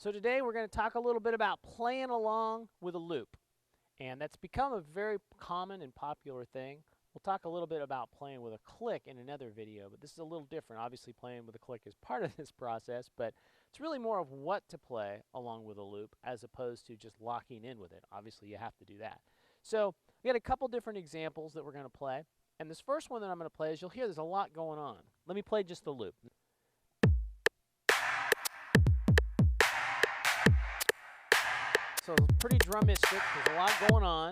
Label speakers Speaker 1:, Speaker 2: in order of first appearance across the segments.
Speaker 1: So today we're going to talk a little bit about playing along with a loop. And that's become a very common and popular thing. We'll talk a little bit about playing with a click in another video, but this is a little different. Obviously playing with a click is part of this process, but it's really more of what to play along with a loop as opposed to just locking in with it. Obviously you have to do that. So we got a couple different examples that we're going to play. And this first one that I'm going to play, as you'll hear, there's a lot going on. Let me play just the loop. So it's pretty drumistic. There's a lot going on.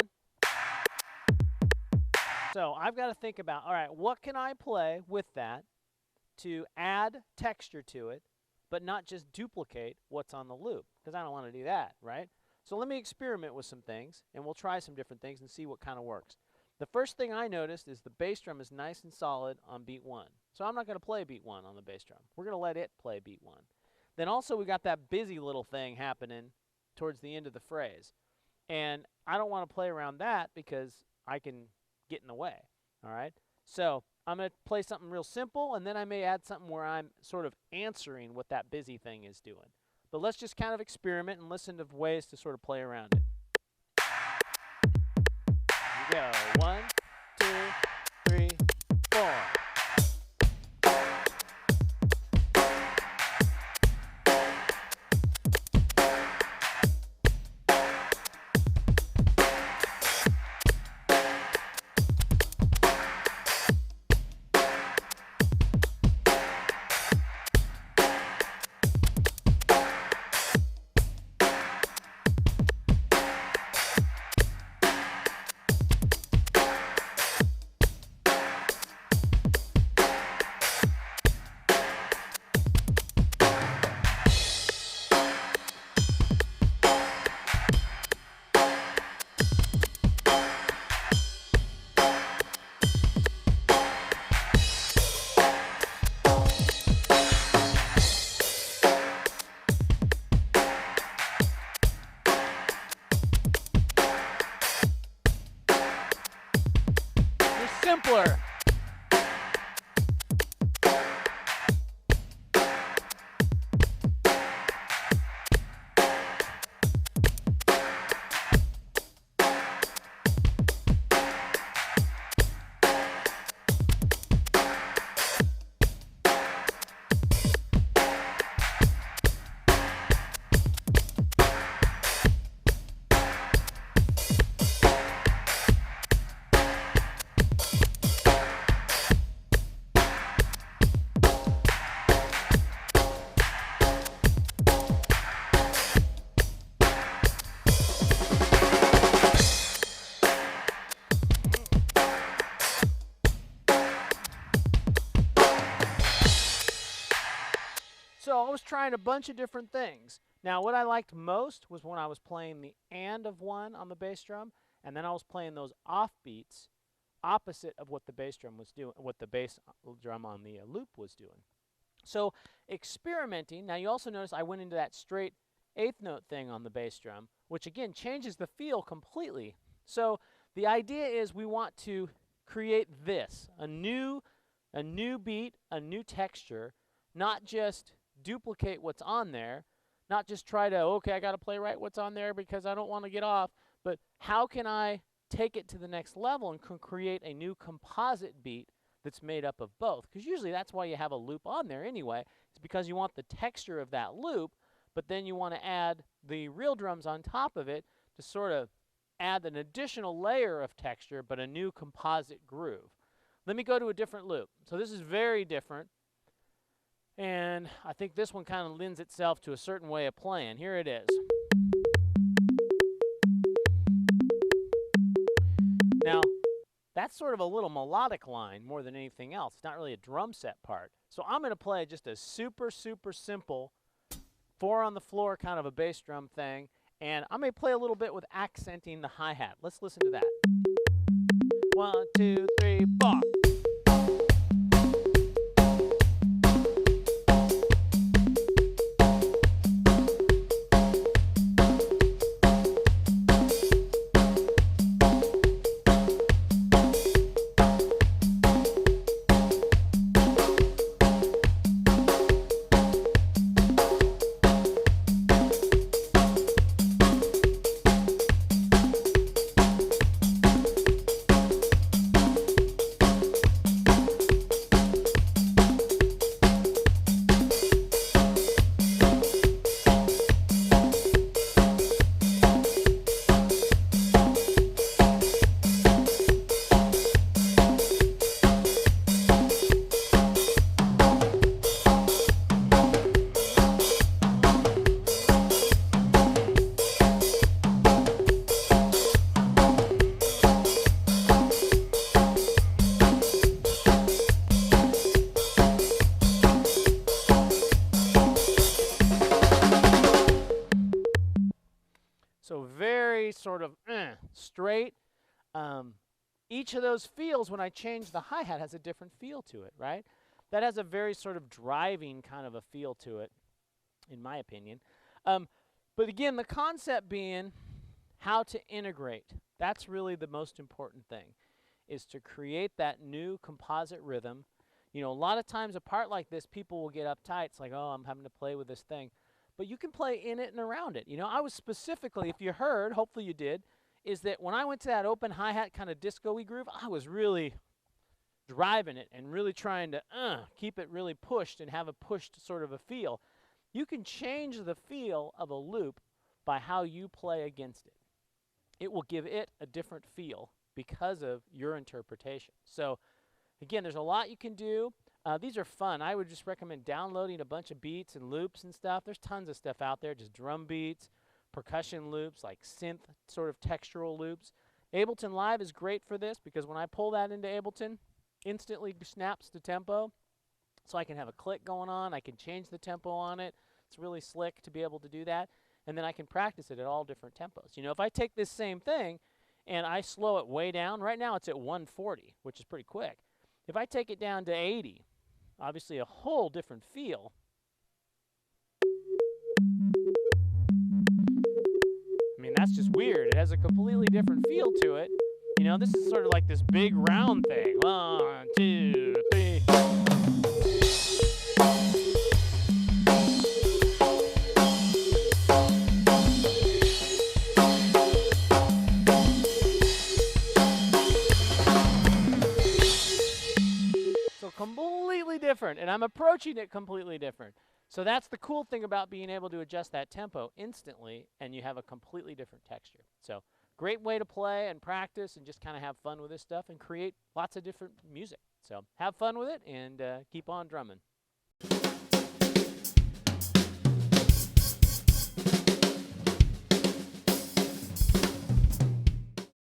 Speaker 1: So I've got to think about, all right, what can I play with that to add texture to it, but not just duplicate what's on the loop, because I don't want to do that, right? So let me experiment with some things, and we'll try some different things and see what kind of works. The first thing I noticed is the bass drum is nice and solid on beat 1. So I'm not going to play beat 1 on the bass drum. We're going to let it play beat 1. Then also we got that busy little thing happening towards the end of the phrase. And I don't want to play around that because I can get in the way, all right? So I'm going to play something real simple, and then I may add something where I'm sort of answering what that busy thing is doing. But let's just kind of experiment and listen to ways to sort of play around it. Here we go. 1, 2, 3, 4. Simpler. So I was trying a bunch of different things. Now what I liked most was when I was playing the and of 1 on the bass drum, and then I was playing those offbeats opposite of what the bass drum was doing, what the bass drum on the loop was doing. So experimenting, now you also notice I went into that straight 8th note thing on the bass drum, which again changes the feel completely. So the idea is we want to create this, a new beat, a new texture, not just duplicate what's on there, not just try to, okay, I got to play right what's on there because I don't want to get off, but how can I take it to the next level and create a new composite beat that's made up of both? Because usually that's why you have a loop on there anyway. It's because you want the texture of that loop, but then you want to add the real drums on top of it to sort of add an additional layer of texture, but a new composite groove. Let me go to a different loop. So this is very different. And I think this one kind of lends itself to a certain way of playing. Here it is. Now, that's sort of a little melodic line more than anything else. It's not really a drum set part. So I'm going to play just a super, super simple 4 on the floor kind of a bass drum thing. And I may play a little bit with accenting the hi-hat. Let's listen to that. 1, 2, 3, 4. straight. Each of those feels, when I change the hi-hat, has a different feel to it, right? That has a very sort of driving kind of a feel to it, in my opinion. But again, the concept being how to integrate. That's really the most important thing, is to create that new composite rhythm. You know, a lot of times a part like this, people will get uptight. It's like, oh, I'm having to play with this thing. But you can play in it and around it. You know, I was specifically, if you heard, hopefully you did, is that when I went to that open hi-hat kind of disco-y groove, I was really driving it and really trying to keep it really pushed and have a pushed sort of a feel. You can change the feel of a loop by how you play against it. It will give it a different feel because of your interpretation. So again, there's a lot you can do. These are fun. I would just recommend downloading a bunch of beats and loops and stuff. There's tons of stuff out there, just drum beats, percussion loops, like synth sort of textural loops. Ableton Live is great for this because when I pull that into Ableton, instantly snaps to tempo. So I can have a click going on. I can change the tempo on it. It's really slick to be able to do that. And then I can practice it at all different tempos. You know, if I take this same thing and I slow it way down, right now it's at 140, which is pretty quick. If I take it down to 80, obviously a whole different feel. I mean, that's just weird. It has a completely different feel to it. You know, this is sort of like this big round thing. 1, 2, 3. So completely different, and I'm approaching it completely different. So that's the cool thing about being able to adjust that tempo instantly, and you have a completely different texture. So great way to play and practice and just kind of have fun with this stuff and create lots of different music. So have fun with it and keep on drumming.